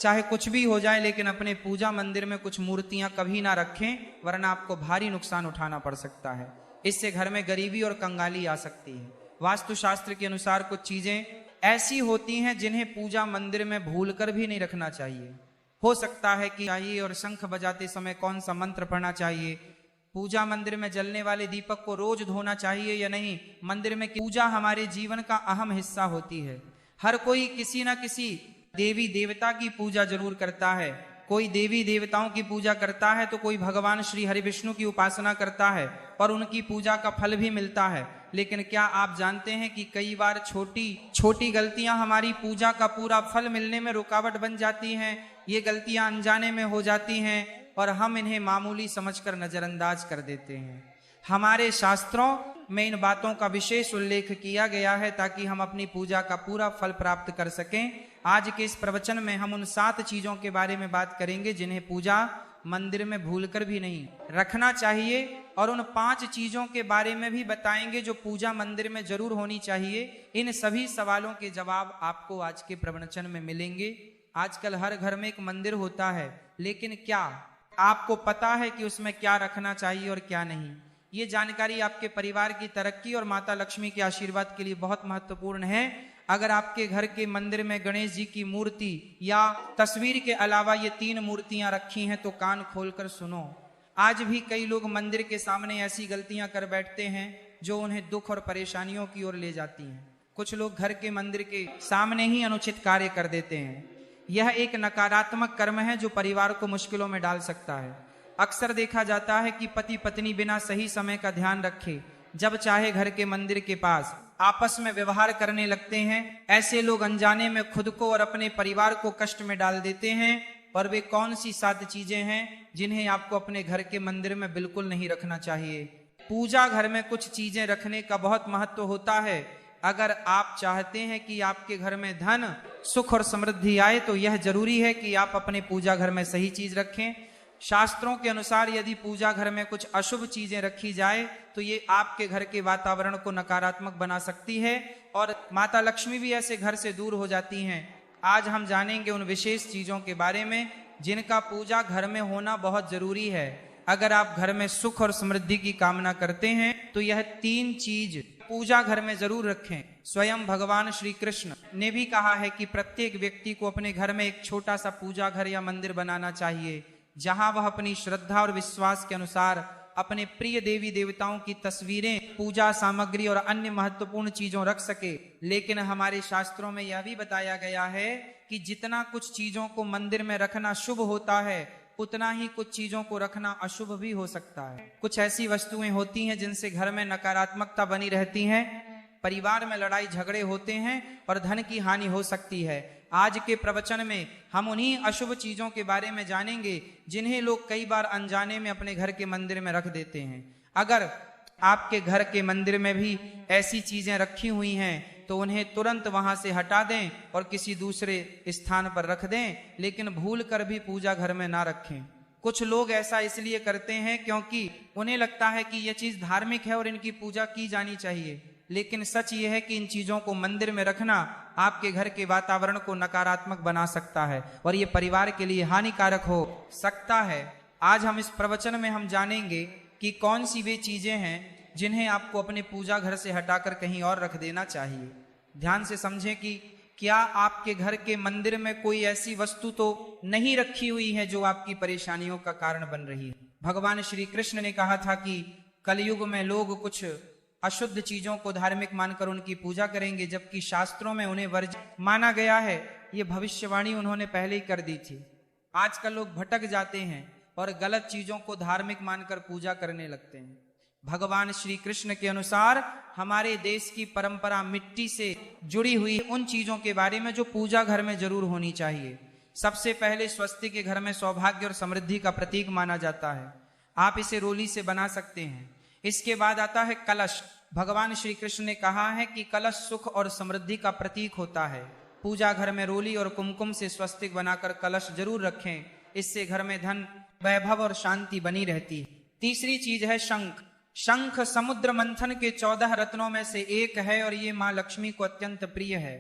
चाहे कुछ भी हो जाए, लेकिन अपने पूजा मंदिर में कुछ मूर्तियां कभी ना रखें, वरना आपको भारी नुकसान उठाना पड़ सकता है। इससे घर में गरीबी और कंगाली आ सकती है। वास्तुशास्त्र के अनुसार कुछ चीजें ऐसी होती हैं जिन्हें पूजा मंदिर में भूल कर भी नहीं रखना चाहिए। हो सकता है कि चाहिए और शंख बजाते समय कौन सा मंत्र पढ़ना चाहिए, पूजा मंदिर में जलने वाले दीपक को रोज धोना चाहिए या नहीं। मंदिर में पूजा हमारे जीवन का अहम हिस्सा होती है। हर कोई किसी न किसी देवी देवता की पूजा जरूर करता है। कोई देवी देवताओं की पूजा करता है तो कोई भगवान श्री हरि विष्णु की उपासना करता है और उनकी पूजा का फल भी मिलता है। लेकिन क्या आप जानते हैं कि कई बार छोटी छोटी गलतियां हमारी पूजा का पूरा फल मिलने में रुकावट बन जाती हैं। ये गलतियां अनजाने में हो जाती हैं और हम इन्हें मामूली समझकर नजरअंदाज कर देते हैं। हमारे शास्त्रों में इन बातों का विशेष उल्लेख किया गया है ताकि हम अपनी पूजा का पूरा फल प्राप्त कर सकें। आज के इस प्रवचन में हम उन 7 चीजों के बारे में बात करेंगे जिन्हें पूजा मंदिर में भूलकर भी नहीं रखना चाहिए, और उन 5 चीजों के बारे में भी बताएंगे जो पूजा मंदिर में जरूर होनी चाहिए। इन सभी सवालों के जवाब आपको आज के प्रवचन में मिलेंगे। आजकल हर घर में एक मंदिर होता है, लेकिन क्या आपको पता है कि उसमें क्या रखना चाहिए और क्या नहीं? ये जानकारी आपके परिवार की तरक्की और माता लक्ष्मी के आशीर्वाद के लिए बहुत महत्वपूर्ण है। अगर आपके घर के मंदिर में गणेश जी की मूर्ति या तस्वीर के अलावा ये 3 मूर्तियां रखी हैं तो कान खोलकर सुनो। आज भी कई लोग मंदिर के सामने ऐसी गलतियां कर बैठते हैं जो उन्हें दुख और परेशानियों की ओर ले जाती हैं। कुछ लोग घर के मंदिर के सामने ही अनुचित कार्य कर देते हैं। यह एक नकारात्मक कर्म है जो परिवार को मुश्किलों में डाल सकता है। अक्सर देखा जाता है कि पति पत्नी बिना सही समय का ध्यान रखे जब चाहे घर के मंदिर के पास आपस में व्यवहार करने लगते हैं। ऐसे लोग अनजाने में खुद को और अपने परिवार को कष्ट में डाल देते हैं। और वे कौन सी 7 चीजें हैं जिन्हें आपको अपने घर के मंदिर में बिल्कुल नहीं रखना चाहिए? पूजा घर में कुछ चीजें रखने का बहुत महत्व होता है। अगर आप चाहते हैं कि आपके घर में धन, सुख और समृद्धि आए तो यह जरूरी है कि आप अपने पूजा घर में सही चीज रखें। शास्त्रों के अनुसार यदि पूजा घर में कुछ अशुभ चीजें रखी जाए तो ये आपके घर के वातावरण को नकारात्मक बना सकती है और माता लक्ष्मी भी ऐसे घर से दूर हो जाती हैं। आज हम जानेंगे उन विशेष चीजों के बारे में जिनका पूजा घर में होना बहुत जरूरी है। अगर आप घर में सुख और समृद्धि की कामना करते हैं तो यह 3 चीज पूजा घर में जरूर रखें। स्वयं भगवान श्री कृष्ण ने भी कहा है कि प्रत्येक व्यक्ति को अपने घर में एक छोटा सा पूजा घर या मंदिर बनाना चाहिए, जहां वह अपनी श्रद्धा और विश्वास के अनुसार अपने प्रिय देवी देवताओं की तस्वीरें, पूजा सामग्री और अन्य महत्वपूर्ण चीजों रख सके। लेकिन हमारे शास्त्रों में यह भी बताया गया है कि जितना कुछ चीजों को मंदिर में रखना शुभ होता है, उतना ही कुछ चीजों को रखना अशुभ भी हो सकता है। कुछ ऐसी वस्तुएं होती हैं जिनसे घर में नकारात्मकता बनी रहती है, परिवार में लड़ाई झगड़े होते हैं और धन की हानि हो सकती है। आज के प्रवचन में हम उन्हीं अशुभ चीजों के बारे में जानेंगे जिन्हें लोग कई बार अनजाने में अपने घर के मंदिर में रख देते हैं। अगर आपके घर के मंदिर में भी ऐसी चीजें रखी हुई हैं तो उन्हें तुरंत वहां से हटा दें और किसी दूसरे स्थान पर रख दें, लेकिन भूल कर भी पूजा घर में ना रखें। कुछ लोग ऐसा इसलिए करते हैं क्योंकि उन्हें लगता है कि यह चीज धार्मिक है और इनकी पूजा की जानी चाहिए। लेकिन सच यह है कि इन चीजों को मंदिर में रखना आपके घर के वातावरण को नकारात्मक बना सकता है और ये परिवार के लिए हानिकारक हो सकता है। आज हम इस प्रवचन में हम जानेंगे कि कौन सी वे चीजें हैं जिन्हें आपको अपने पूजा घर से हटाकर कहीं और रख देना चाहिए। ध्यान से समझें कि क्या आपके घर के मंदिर में कोई ऐसी वस्तु तो नहीं रखी हुई है जो आपकी परेशानियों का कारण बन रही है। भगवान श्री कृष्ण ने कहा था कि कलयुग में लोग कुछ अशुद्ध चीजों को धार्मिक मानकर उनकी पूजा करेंगे, जबकि शास्त्रों में उन्हें वर्जित माना गया है। ये भविष्यवाणी उन्होंने पहले ही कर दी थी। आजकल लोग भटक जाते हैं और गलत चीजों को धार्मिक मानकर पूजा करने लगते हैं। भगवान श्री कृष्ण के अनुसार हमारे देश की परंपरा मिट्टी से जुड़ी हुई उन चीजों के बारे में जो पूजा घर में जरूर होनी चाहिए। सबसे पहले स्वस्तिक के घर में सौभाग्य और समृद्धि का प्रतीक माना जाता है। आप इसे रोली से बना सकते हैं। इसके बाद आता है कलश। भगवान श्री कृष्ण ने कहा है कि कलश सुख और समृद्धि का प्रतीक होता है। पूजा घर में रोली और कुमकुम से स्वस्तिक बनाकर कलश जरूर रखें, इससे घर में धन, वैभव और शांति बनी रहती है। तीसरी चीज है शंख। शंख समुद्र मंथन के 14 रत्नों में से एक है और ये माँ लक्ष्मी को अत्यंत प्रिय है।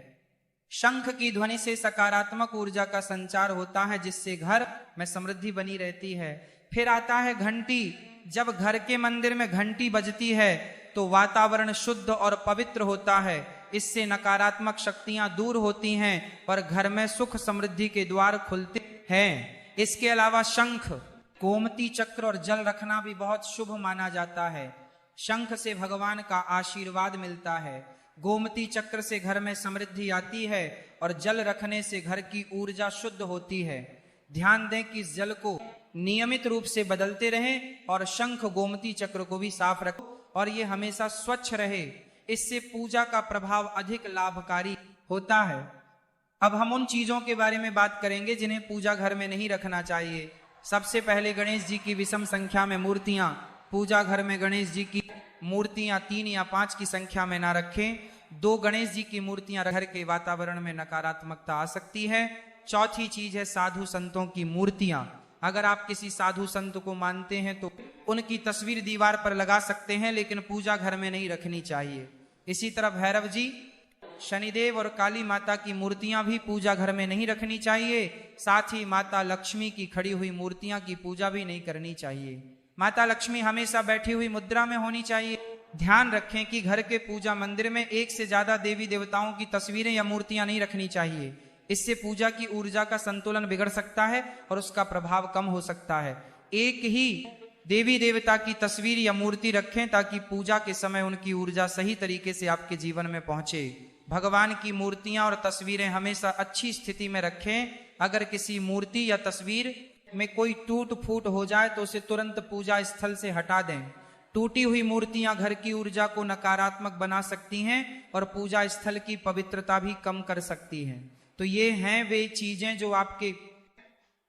शंख की ध्वनि से सकारात्मक ऊर्जा का संचार होता है, जिससे घर में समृद्धि बनी रहती है। फिर आता है घंटी। जब घर के मंदिर में घंटी बजती है तो वातावरण शुद्ध और पवित्र होता है। इससे नकारात्मक शक्तियां दूर होती हैं और घर में सुख समृद्धि के द्वार खुलते हैं। इसके अलावा शंख, गोमती चक्र और जल रखना भी बहुत शुभ माना जाता है। शंख से भगवान का आशीर्वाद मिलता है। गोमती चक्र से घर में समृद्धि आती है और जल रखने से घर की ऊर्जा शुद्ध होती है। ध्यान दें कि इस जल को नियमित रूप से बदलते रहें और शंख गोमती चक्र को भी साफ रखें और ये हमेशा स्वच्छ रहे। इससे पूजा का प्रभाव अधिक लाभकारी होता है। अब हम उन चीजों के बारे में बात करेंगे जिन्हें पूजा घर में नहीं रखना चाहिए। सबसे पहले गणेश जी की विषम संख्या में मूर्तियां। पूजा घर में गणेश जी की मूर्तियां 3 या 5 की संख्या में ना रखें। 2 गणेश जी की मूर्तियां घर के वातावरण में नकारात्मकता आ सकती है। चौथी चीज है साधु संतों की मूर्तियां। अगर आप किसी साधु संत को मानते हैं तो उनकी तस्वीर दीवार पर लगा सकते हैं, लेकिन पूजा घर में नहीं रखनी चाहिए। इसी तरह भैरव जी, शनिदेव और काली माता की मूर्तियां भी पूजा घर में नहीं रखनी चाहिए। साथ ही माता लक्ष्मी की खड़ी हुई मूर्तियां की पूजा भी नहीं करनी चाहिए। माता लक्ष्मी हमेशा बैठी हुई मुद्रा में होनी चाहिए। ध्यान रखें कि घर के पूजा मंदिर में 1 से ज्यादा देवी देवताओं की तस्वीरें या मूर्तियां नहीं रखनी चाहिए। इससे पूजा की ऊर्जा का संतुलन बिगड़ सकता है और उसका प्रभाव कम हो सकता है। एक ही देवी देवता की तस्वीर या मूर्ति रखें ताकि पूजा के समय उनकी ऊर्जा सही तरीके से आपके जीवन में पहुंचे। भगवान की मूर्तियां और तस्वीरें हमेशा अच्छी स्थिति में रखें। अगर किसी मूर्ति या तस्वीर में कोई टूट फूट हो जाए तो उसे तुरंत पूजा स्थल से हटा दें। टूटी हुई मूर्तियां घर की ऊर्जा को नकारात्मक बना सकती हैं और पूजा स्थल की पवित्रता भी कम कर सकती हैं। तो ये हैं वे चीजें जो आपके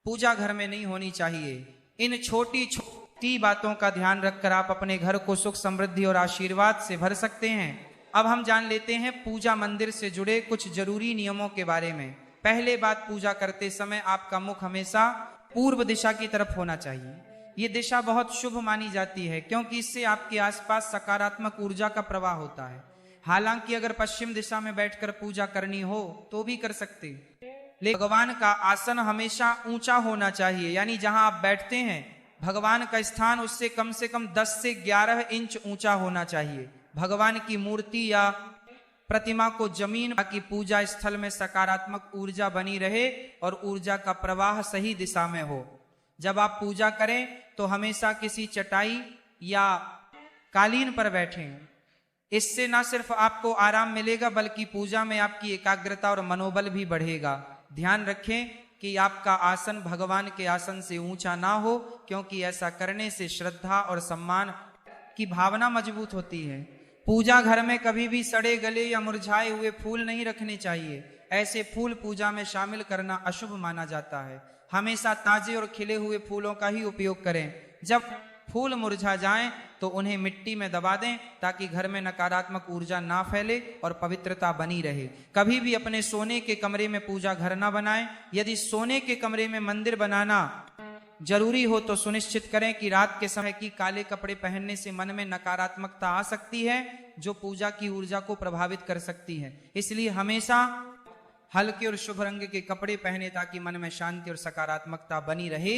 पूजा घर में नहीं होनी चाहिए। इन छोटी छोटी बातों का ध्यान रखकर आप अपने घर को सुख समृद्धि और आशीर्वाद से भर सकते हैं। अब हम जान लेते हैं पूजा मंदिर से जुड़े कुछ जरूरी नियमों के बारे में। पहले बात, पूजा करते समय आपका मुख हमेशा पूर्व दिशा की तरफ होना चाहिए। ये दिशा बहुत शुभ मानी जाती है क्योंकि इससे आपके आसपास सकारात्मक ऊर्जा का प्रवाह होता है। हालांकि अगर पश्चिम दिशा में बैठकर पूजा करनी हो तो भी कर सकते, लेकिन भगवान का आसन हमेशा ऊंचा होना चाहिए। यानी जहां आप बैठते हैं भगवान का स्थान उससे कम 10 से 11 इंच ऊंचा होना चाहिए। भगवान की मूर्ति या प्रतिमा को जमीन की पूजा स्थल में सकारात्मक ऊर्जा बनी रहे और ऊर्जा का प्रवाह सही दिशा में हो। जब आप पूजा करें तो हमेशा किसी चटाई या कालीन पर बैठें। इससे न सिर्फ आपको आराम मिलेगा बल्कि पूजा में आपकी एकाग्रता और मनोबल भी बढ़ेगा। ध्यान रखें कि आपका आसन भगवान के आसन से ऊंचा ना हो, क्योंकि ऐसा करने से श्रद्धा और सम्मान की भावना मजबूत होती है। पूजा घर में कभी भी सड़े गले या मुरझाए हुए फूल नहीं रखने चाहिए। ऐसे फूल पूजा में शामिल करना अशुभ माना जाता है। हमेशा ताजे और खिले हुए फूलों का ही उपयोग करें। जब फूल मुरझा जाएं तो उन्हें मिट्टी में दबा दें ताकि घर में नकारात्मक ऊर्जा ना फैले और पवित्रता बनी रहे। कभी भी अपने सोने के कमरे में पूजा घर ना बनाएं। यदि सोने के कमरे में मंदिर बनाना जरूरी हो तो सुनिश्चित करें कि रात के समय की काले कपड़े पहनने से मन में नकारात्मकता आ सकती है जो पूजा की ऊर्जा को प्रभावित कर सकती है। इसलिए हमेशा हल्के और शुभ रंग के कपड़े पहने ताकि मन में शांति और सकारात्मकता बनी रहे।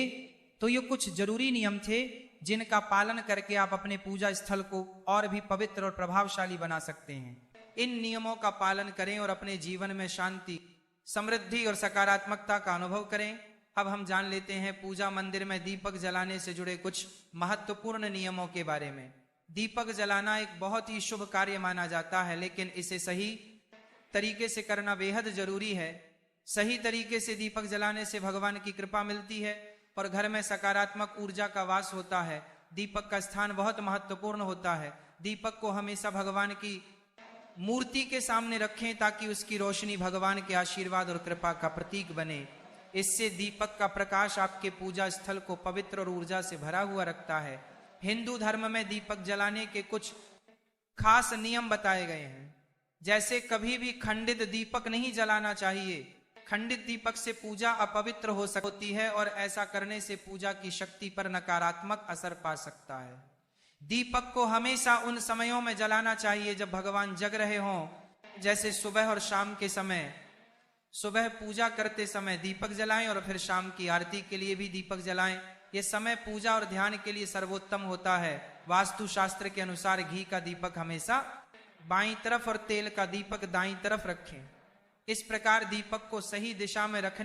तो ये कुछ जरूरी नियम थे जिनका पालन करके आप अपने पूजा स्थल को और भी पवित्र और प्रभावशाली बना सकते हैं। इन नियमों का पालन करें और अपने जीवन में शांति, समृद्धि और सकारात्मकता का अनुभव करें। अब हम जान लेते हैं पूजा मंदिर में दीपक जलाने से जुड़े कुछ महत्वपूर्ण नियमों के बारे में। दीपक जलाना एक बहुत ही शुभ कार्य माना जाता है, लेकिन इसे सही तरीके से करना बेहद जरूरी है। सही तरीके से दीपक जलाने से भगवान की कृपा मिलती है और घर में सकारात्मक ऊर्जा का वास होता है। दीपक का स्थान बहुत महत्वपूर्ण होता है। दीपक को हमेशा भगवान की मूर्ति के सामने रखें ताकि उसकी रोशनी भगवान के आशीर्वाद और कृपा का प्रतीक बने। इससे दीपक का प्रकाश आपके पूजा स्थल को पवित्र और ऊर्जा से भरा हुआ रखता है। हिंदू धर्म में दीपक जलाने के कुछ खास नियम बताए गए हैं। जैसे कभी भी खंडित दीपक नहीं जलाना चाहिए। खंडित दीपक से पूजा अपवित्र हो सकती है और ऐसा करने से पूजा की शक्ति पर नकारात्मक असर पा सकता है। दीपक को हमेशा उन समयों में जलाना चाहिए जब भगवान जग रहे हों, जैसे सुबह और शाम के समय। सुबह पूजा करते समय दीपक जलाएं और फिर शाम की आरती के लिए भी दीपक जलाएं। यह समय पूजा और ध्यान के लिए सर्वोत्तम होता है। वास्तु शास्त्र के अनुसार घी का दीपक हमेशा बाईं तरफ और तेल का दीपक दाईं तरफ रखें। इस प्रकार दीपक को सही दिशा में रखने